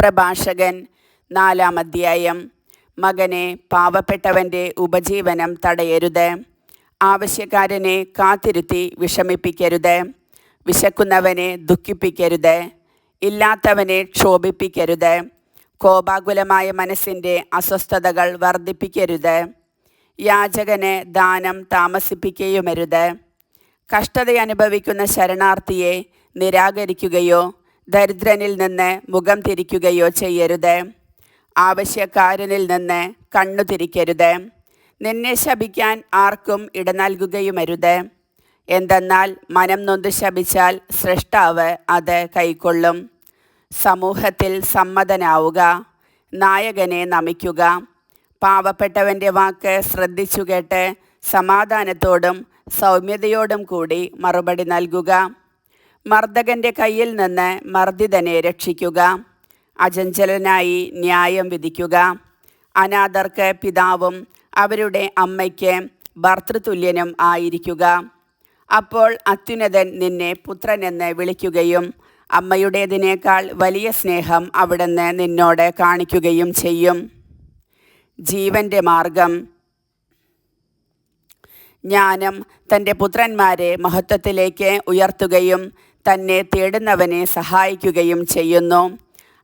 പ്രഭാഷകൻ 4-ാം അധ്യായം. മകനെ, പാവപ്പെട്ടവൻ്റെ ഉപജീവനം തടയരുത്. ആവശ്യക്കാരനെ കാത്തിരുത്തി വിഷമിപ്പിക്കരുത്. വിശക്കുന്നവനെ ദുഃഖിപ്പിക്കരുത്. ഇല്ലാത്തവനെ ക്ഷോഭിപ്പിക്കരുത്. കോപാകുലമായ മനസ്സിൻ്റെ അസ്വസ്ഥതകൾ വർദ്ധിപ്പിക്കരുത്. യാചകന് ദാനം താമസിപ്പിക്കുകയുമരുത്. കഷ്ടതയനുഭവിക്കുന്ന ശരണാർത്ഥിയെ നിരാകരിക്കുകയോ ദരിദ്രനിൽ നിന്ന് മുഖം തിരിക്കുകയോ ചെയ്യരുത്. ആവശ്യക്കാരനിൽ നിന്ന് കണ്ണു തിരിക്കരുത്. നിന്നെ ശപിക്കാൻ ആർക്കും ഇട നൽകുകയുമരുത്. എന്തെന്നാൽ മനം നൊന്ത് ശപിച്ചാൽ സ്രഷ്ടാവ് അത് കൈക്കൊള്ളും. സമൂഹത്തിൽ സമ്മതനാവുക. നായകനെ നമിക്കുക. പാവപ്പെട്ടവൻ്റെ വാക്ക് ശ്രദ്ധിച്ചു കേട്ട് സമാധാനത്തോടും സൗമ്യതയോടും കൂടി മറുപടി നൽകുക. മർദ്ദകൻ്റെ കയ്യിൽ നിന്ന് മർദ്ദിതനെ രക്ഷിക്കുക. അചഞ്ചലനായി ന്യായം വിധിക്കുക. അനാഥർക്ക് പിതാവും അവരുടെ അമ്മയ്ക്ക് ഭർതൃതുല്യനും ആയിരിക്കുക. അപ്പോൾ അത്യുന്നതൻ നിന്നെ പുത്രനെന്ന് വിളിക്കുകയും അമ്മയുടേതിനേക്കാൾ വലിയ സ്നേഹം അവിടുന്ന് നിന്നോട് കാണിക്കുകയും ചെയ്യും. ജീവൻ്റെ മാർഗം. ജ്ഞാനം തൻ്റെ പുത്രന്മാരെ മഹത്വത്തിലേക്ക് ഉയർത്തുകയും തന്നെ തേടുന്നവനെ സഹായിക്കുകയും ചെയ്യുന്നു.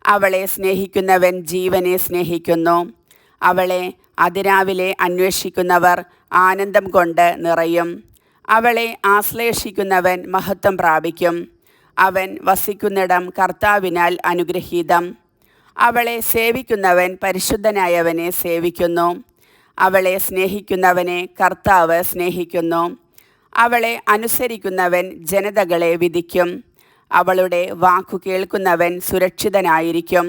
അവളെ സ്നേഹിക്കുന്നവൻ ജീവനെ സ്നേഹിക്കുന്നു. അവളെ അതിരാവിലെ അന്വേഷിക്കുന്നവർ ആനന്ദം കൊണ്ട് നിറയും. അവളെ ആശ്ലേഷിക്കുന്നവൻ മഹത്വം പ്രാപിക്കും. അവൻ വസിക്കുന്നിടം കർത്താവിനാൽ അനുഗ്രഹീതം. അവളെ സേവിക്കുന്നവൻ പരിശുദ്ധനായവനെ സേവിക്കുന്നു. അവളെ സ്നേഹിക്കുന്നവനെ കർത്താവ് സ്നേഹിക്കുന്നു. അവളെ അനുസരിക്കുന്നവൻ ജനതകളെ വിധിക്കും. അവളുടെ വാക്കു കേൾക്കുന്നവൻ സുരക്ഷിതനായിരിക്കും.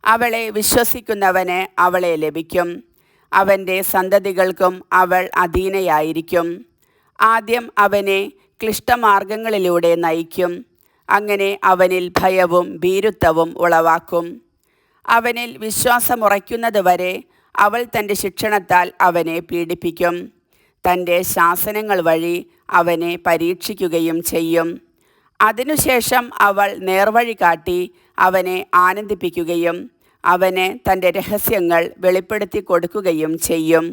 അവളെ വിശ്വസിക്കുന്നവന് അവളെ ലഭിക്കും. അവൻ്റെ സന്തതികൾക്കും അവൾ അധീനയായിരിക്കും. ആദ്യം അവനെ ക്ലിഷ്ടമാർഗങ്ങളിലൂടെ നയിക്കും. അങ്ങനെ അവനിൽ ഭയവും ഭീരുത്വവും ഉളവാക്കും. അവനിൽ വിശ്വാസമുറയ്ക്കുന്നതുവരെ അവൾ തൻ്റെ ശിക്ഷണത്താൽ അവനെ പീഡിപ്പിക്കും. തൻ്റെ ശാസനങ്ങൾ വഴി അവനെ പരീക്ഷിക്കുകയും ചെയ്യും. അതിനുശേഷം അവൾ നേർവഴി കാട്ടി അവനെ ആനന്ദിപ്പിക്കുകയും അവന് തൻ്റെ രഹസ്യങ്ങൾ വെളിപ്പെടുത്തി കൊടുക്കുകയും ചെയ്യും.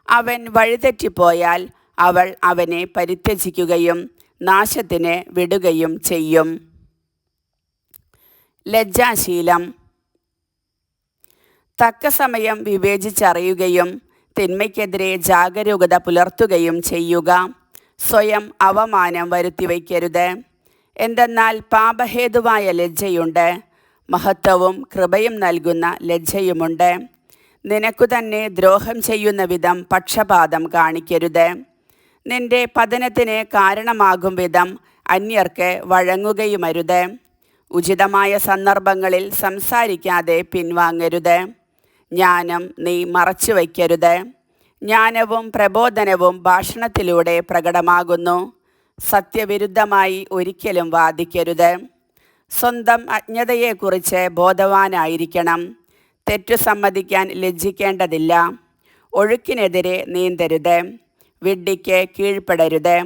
അവൻ വഴിതെറ്റിപ്പോയാൽ അവൾ അവനെ പരിത്യജിക്കുകയും നാശത്തിന് വിടുകയും ചെയ്യും. ലജ്ജാശീലം. തക്ക സമയം വിവേചിച്ചറിയുകയും തിന്മയ്ക്കെതിരെ ജാഗരൂകത പുലർത്തുകയും ചെയ്യുക. സ്വയം അവമാനം വരുത്തിവയ്ക്കരുത്. എന്തെന്നാൽ പാപഹേതുവായ ലജ്ജയുണ്ട്, മഹത്വവും കൃപയും നൽകുന്ന ലജ്ജയുമുണ്ട്. നിനക്കു തന്നെ ദ്രോഹം ചെയ്യുന്ന വിധം പക്ഷപാതം കാണിക്കരുത്. നിന്റെ പതനത്തിന് കാരണമാകും വിധം അന്യർക്ക് വഴങ്ങുകയുമരുത്. ഉചിതമായ സന്ദർഭങ്ങളിൽ സംസാരിക്കാതെ പിൻവാങ്ങരുത്. ജ്ഞാനം നീ മറച്ചു വയ്ക്കരുത്. ജ്ഞാനവും പ്രബോധനവും ഭാഷണത്തിലൂടെ പ്രകടമാകുന്നു. സത്യവിരുദ്ധമായി ഒരിക്കലും വാദിക്കരുത്. സ്വന്തം അജ്ഞതയെക്കുറിച്ച് ബോധവാനായിരിക്കണം. തെറ്റു സമ്മതിക്കാൻ ലജ്ജിക്കേണ്ടതില്ല. ഒഴുക്കിനെതിരെ നീന്തരുത്. വിഡ്ഢിക്ക് കീഴ്പ്പെടരുത്.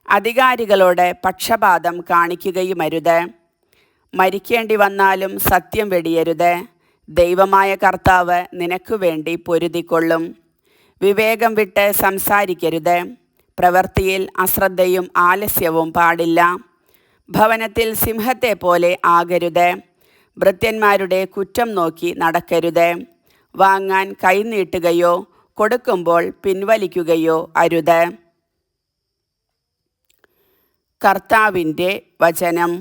അധികാരികളോട് പക്ഷപാതം കാണിക്കുകയുമരുത്. മരിക്കേണ്ടി വന്നാലും സത്യം വെടിയരുത്. ദൈവമായ കർത്താവ് നിനക്കു വേണ്ടി പൊരുതിക്കൊള്ളും. വിവേകം വിട്ട് സംസാരിക്കരുത്. പ്രവൃത്തിയിൽ അശ്രദ്ധയും ആലസ്യവും പാടില്ല. ഭവനത്തിൽ സിംഹത്തെ പോലെ ആകരുത്. ഭൃത്യന്മാരുടെ കുറ്റം നോക്കി നടക്കരുത്. വാങ്ങാൻ കൈനീട്ടുകയോ കൊടുക്കുമ്പോൾ പിൻവലിക്കുകയോ അരുത്. കർത്താവിൻ്റെ വചനം.